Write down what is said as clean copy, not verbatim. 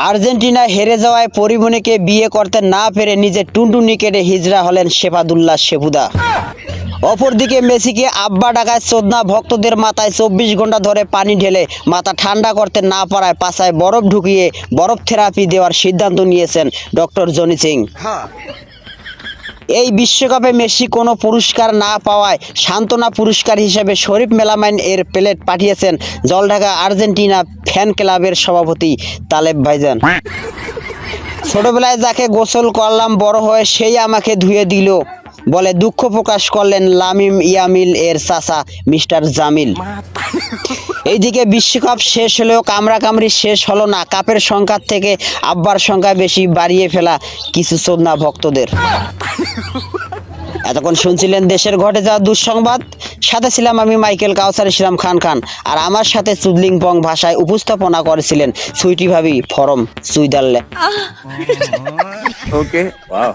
Argentina হেরে যাওয়ায় পরিমণিকে বিয়ে করতে না পেরে নিজে টুনটুনি কেটে হিজড়া হলেন শেফাদুল্লাহ শেফুদা। অপরদিকে মেসিকে আব্বা ডাকায় চোদনা ভক্তদের মাথায় 24 ঘন্টা ধরে পানি ঢেলে মাথা ঠান্ডা করতে না পারায় পাছায় বরফ ঢুকিয়ে বরফ থেরাপি দেওয়ার সিদ্ধান্ত নিয়েছেন ডক্টর জনি সিং। এই বিশ্বকাপে মেসি কোনো পুরস্কার না পাওয়ায় সান্ত্বনা পুরস্কার হিসেবে শরীফ মেলামাইন এর প্লেট পাঠিয়েছেন জলঢাকা আর্জেন্টিনা ফ্যান ক্লাবের সভাপতি তালেব ভাইজান। ছোটবেলায় যাকে গোসল করলাম বড় হয়ে সেই আমাকে ধুয়ে দিল বলে দুঃখ প্রকাশ করলেন লামিম ইয়ামিল এর চাচা মিস্টার জামিল। এইদিকে বিশ্বকাপ শেষ হলেও কামড়াকামড়ি শেষ হলো না কাপের সংখ্যার থেকে আব্বার সংখ্যা বেশি বাড়িয়ে ফেলা কিছু চোদনা ভক্তদের। এতক্ষণ শুনছিলেন দেশের ঘটে যাওয়া দুঃসংবাদ, সাথে ছিলাম আমি মাইকেল কাউসার ইসলাম খান খান, আর আমার সাথে চুদলিংপং ভাষায় উপস্থাপনা করেছিলেন সুইটি ভাবি ফরম সুইজারল্যান্ড। Okay. Wow.